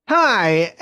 Hi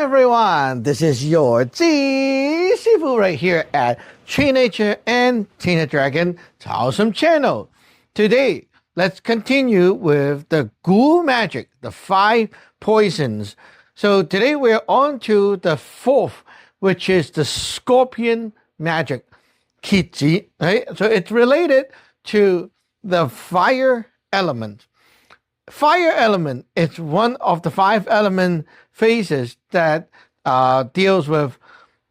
everyone, this is your Sifu right here at Tree Nature and Tina Dragon Taoism channel. Today, let's continue with the Ghoul Magic, the 5 poisons. So today we're on to the 4th, which is the Scorpion Magic, Qi, right? So it's related to the fire element. Fire element is one of the 5 element phases that deals with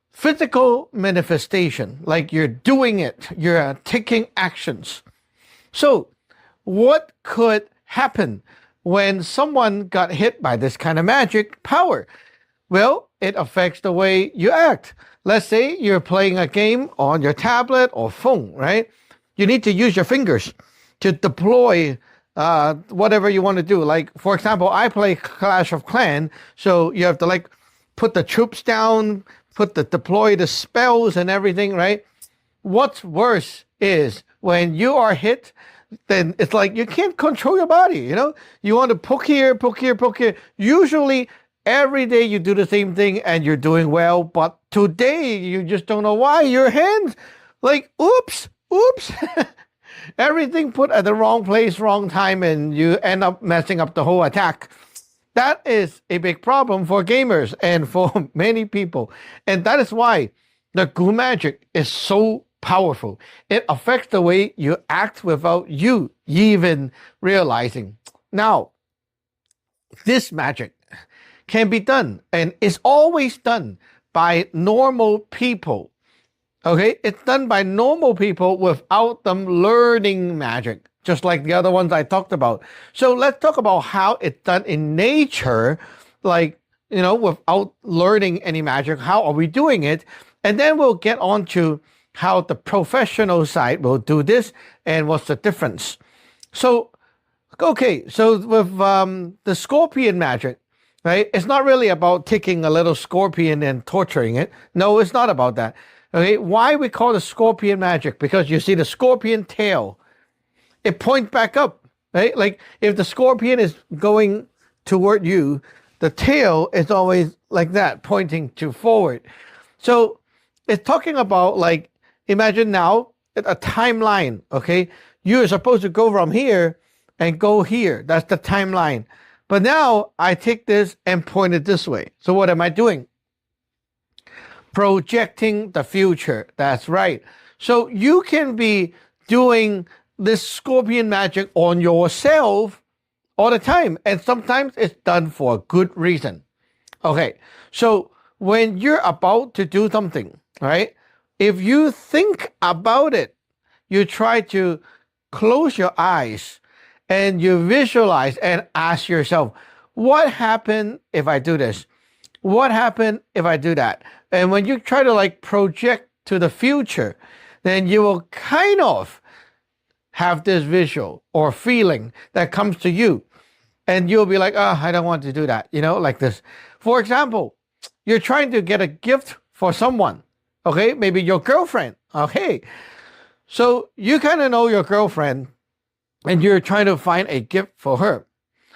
physical manifestation, like you're doing it, you're taking actions. So, what could happen when someone got hit by this kind of magic power? Well, it affects the way you act. Let's say you're playing a game on your tablet or phone, right? You need to use your fingers to deploy whatever you want to do. Like, for example, I play Clash of Clan, so you have to like put the troops down, deploy the spells and everything, right? What's worse is when you are hit, then it's like you can't control your body, you know? You want to poke here, poke here, poke here. Usually every day you do the same thing and you're doing well, but today you just don't know why. Your hands, like, oops. Everything put at the wrong place, wrong time, and you end up messing up the whole attack. That is a big problem for gamers and for many people. And that is why the Ghoul Magic is so powerful. It affects the way you act without you even realizing. Now, this magic can be done and is always done by normal people. Okay, it's done by normal people without them learning magic, just like the other ones I talked about. So let's talk about how it's done in nature, like, without learning any magic. How are we doing it? And then we'll get on to how the professional side will do this and what's the difference. So, okay, so with the scorpion magic, right? It's not really about taking a little scorpion and torturing it. No, it's not about that. Okay, why we call it scorpion magic? Because you see the scorpion tail, it points back up, right? Like if the scorpion is going toward you, the tail is always like that, pointing to forward. So it's talking about, like, imagine now a timeline, okay? You're supposed to go from here and go here. That's the timeline. But now I take this and point it this way. So what am I doing? Projecting the future. That's right. So you can be doing this scorpion magic on yourself all the time. And sometimes it's done for a good reason. Okay. So when you're about to do something, right? If you think about it, you try to close your eyes and you visualize and ask yourself, what happened if I do this? What happened if I do that? And when you try to like project to the future, then you will kind of have this visual or feeling that comes to you. And you'll be like, oh, I don't want to do that, like this. For example, you're trying to get a gift for someone, okay? Maybe your girlfriend, okay? So you kind of know your girlfriend and you're trying to find a gift for her.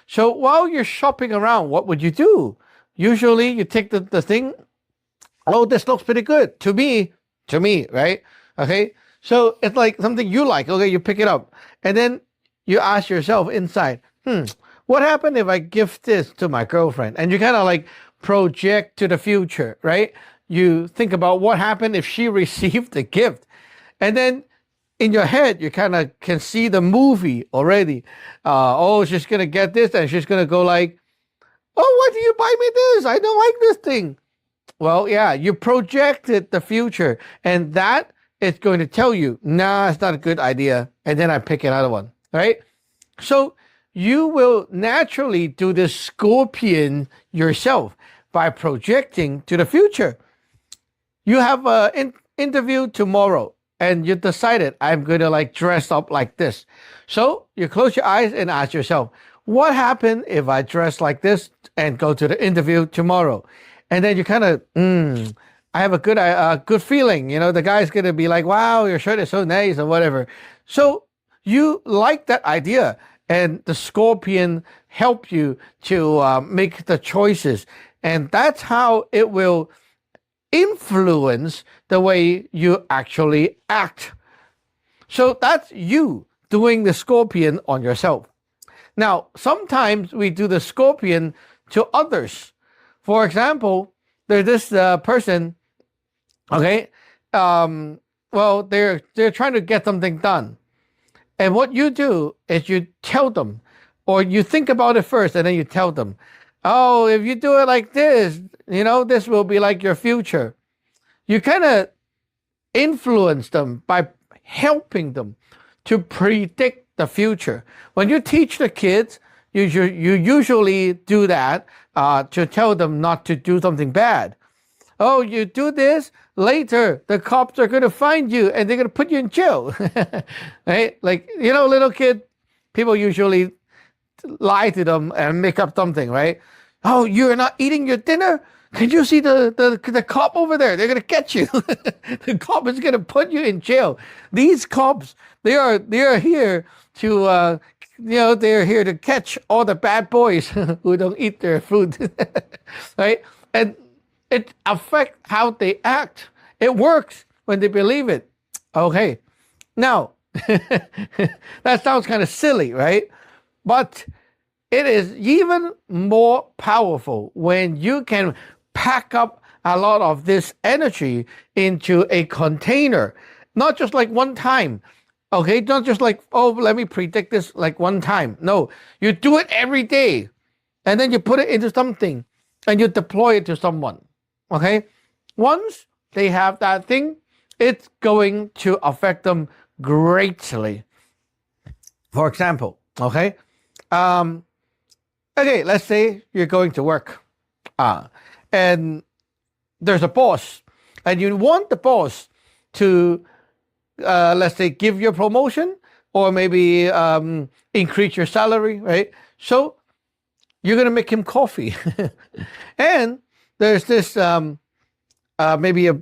So while you're shopping around, what would you do? Usually you take the thing, oh, this looks pretty good to me, right? Okay. So it's like something you like. Okay. You pick it up and then you ask yourself inside, what happened if I give this to my girlfriend? And you kind of like project to the future, right? You think about what happened if she received the gift. And then in your head, you kind of can see the movie already. Oh, she's going to get this and she's going to go like, oh, why do you buy me this? I don't like this thing. Well, yeah, you projected the future, and that is going to tell you, nah, it's not a good idea. And then I pick another one, right? So you will naturally do this scorpion yourself by projecting to the future. You have an interview tomorrow, and you decided, I'm going to like dress up like this. So you close your eyes and ask yourself, what happened if I dress like this and go to the interview tomorrow? And then you kind of, I have a good feeling. The guy's going to be like, wow, your shirt is so nice or whatever. So you like that idea and the scorpion help you to make the choices. And that's how it will influence the way you actually act. So that's you doing the scorpion on yourself. Now, sometimes we do the scorpion to others. For example, there's this person, okay, well, they're trying to get something done. And what you do is you tell them, or you think about it first, and then you tell them, oh, if you do it like this, this will be like your future. You kind of influence them by helping them to predict the future. When you teach the kids, you usually do that to tell them not to do something bad. Oh, you do this, later the cops are going to find you and they're going to put you in jail. Right? Like, little kid, people usually lie to them and make up something, right? Oh, you're not eating your dinner? Can you see the cop over there? They're going to catch you. The cop is going to put you in jail. These cops, they are here to, they're here to catch all the bad boys who don't eat their food. Right? And it affects how they act. It works when they believe it. Okay. Now, that sounds kind of silly, right? But it is even more powerful when you can pack up a lot of this energy into a container. Not just like one time. Okay? Not just like, oh, let me predict this like one time. No. You do it every day. And then you put it into something. And you deploy it to someone. Okay? Once they have that thing, it's going to affect them greatly. For example, okay? Okay, let's say you're going to work. And there's a boss. And you want the boss to, let's say, give you a promotion or maybe increase your salary, right? So you're going to make him coffee. And there's this maybe a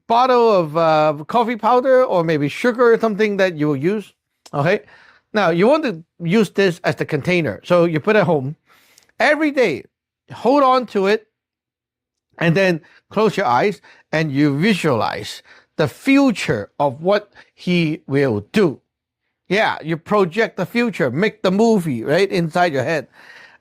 bottle of coffee powder or maybe sugar or something that you will use. Okay. Now you want to use this as the container. So you put it home every day, hold on to it, and then close your eyes and you visualize the future of what he will do. Yeah, you project the future, make the movie right inside your head.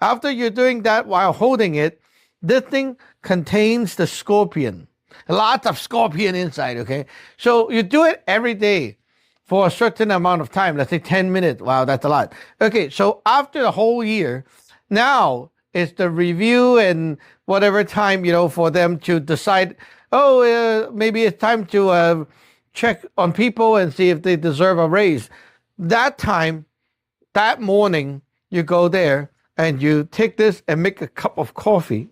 After you're doing that while holding it, this thing contains the scorpion. Lots of scorpion inside, okay? So you do it every day for a certain amount of time. Let's say 10 minutes. Wow, that's a lot. Okay, so after the whole year, now it's the review and whatever time, for them to decide, maybe it's time to check on people and see if they deserve a raise. That time, that morning, you go there and you take this and make a cup of coffee.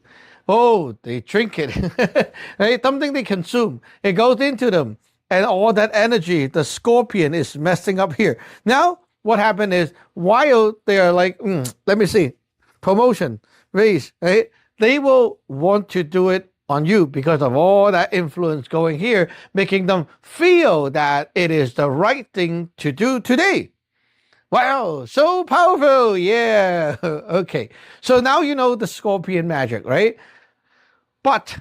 Oh, they drink it. Right? Something they consume. It goes into them. And all that energy, the scorpion is messing up here. Now, what happened is, while they are like, let me see, promotion, raise, right? They will want to do it on you because of all that influence going here, making them feel that it is the right thing to do today. Wow, so powerful. Yeah. Okay. So now you know the scorpion magic, right? But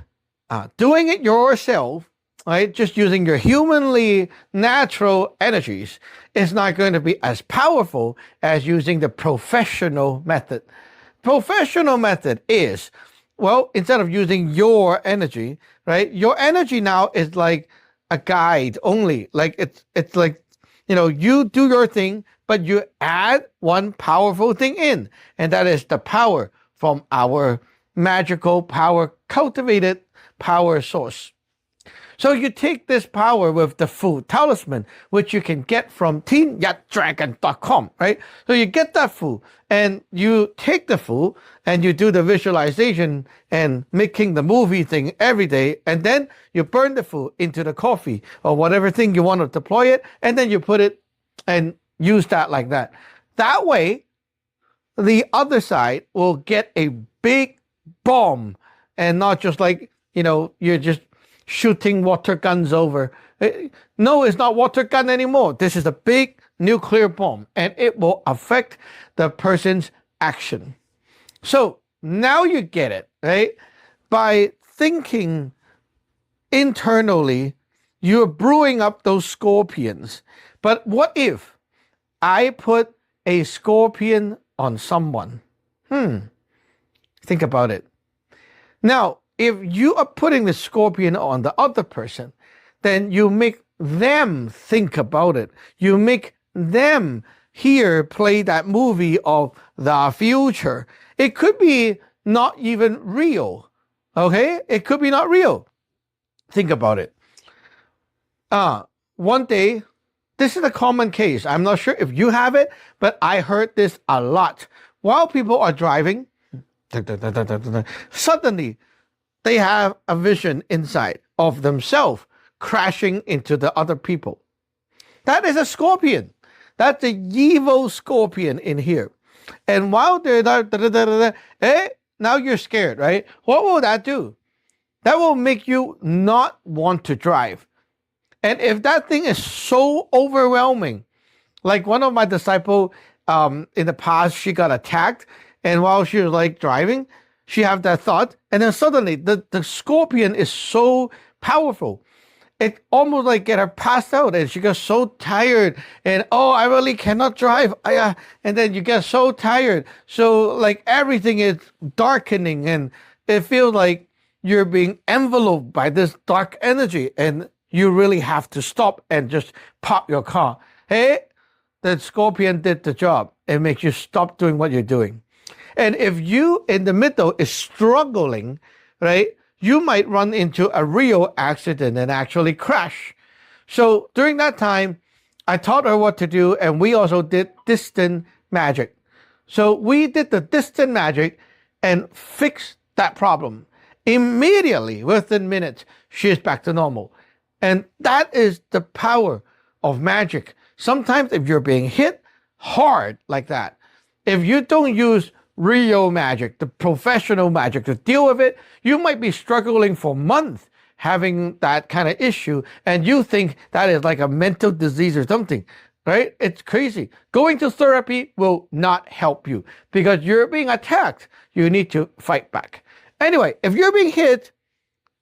doing it yourself, right, just using your humanly natural energies is not going to be as powerful as using the professional method. Professional method is, well, instead of using your energy, right, your energy now is like a guide only. Like it's like, you do your thing, but you add one powerful thing in, and that is the power from our magical power, cultivated power source. So you take this power with the food talisman, which you can get from teamyatdragon.com, right? So you get that food and you take the food and you do the visualization and making the movie thing every day. And then you burn the food into the coffee or whatever thing you want to deploy it. And then you put it and use that like that. That way, the other side will get a big bomb and not just like, you're just shooting water guns over. No, it's not water gun anymore. This is a big nuclear bomb, and it will affect the person's action. So now you get it, right? By thinking internally, you're brewing up those scorpions. But what if I put a scorpion on someone? Think about it. Now, if you are putting the scorpion on the other person, then you make them think about it. You make them play that movie of the future. It could be not even real. Okay? It could be not real. Think about it. One day, this is a common case. I'm not sure if you have it, but I heard this a lot. While people are driving, suddenly they have a vision inside of themselves crashing into the other people. That is a scorpion. That's the evil scorpion in here. And while they're now you're scared, right? What will that do? That will make you not want to drive. And if that thing is so overwhelming, like one of my disciples in the past, she got attacked, and while she was like driving, she had that thought, and then suddenly the scorpion is so powerful. It almost like get her passed out, and she got so tired, and I really cannot drive. And then you get so tired, so like everything is darkening, and it feels like you're being enveloped by this dark energy, and you really have to stop and just park your car. Hey, the scorpion did the job. It makes you stop doing what you're doing. And if you in the middle is struggling, right, you might run into a real accident and actually crash. So during that time, I taught her what to do, and we also did distant magic. So we did the distant magic and fixed that problem. Immediately, within minutes, she is back to normal. And that is the power of magic. Sometimes if you're being hit hard like that, if you don't use real magic, the professional magic to deal with it, you might be struggling for months having that kind of issue, and you think that is like a mental disease or something, right? It's crazy. Going to therapy will not help you because you're being attacked. You need to fight back. Anyway, if you're being hit,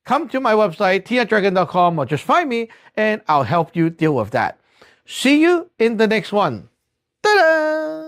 come to my website, tiandragon.com, or just find me, and I'll help you deal with that. See you in the next one. Ta-da!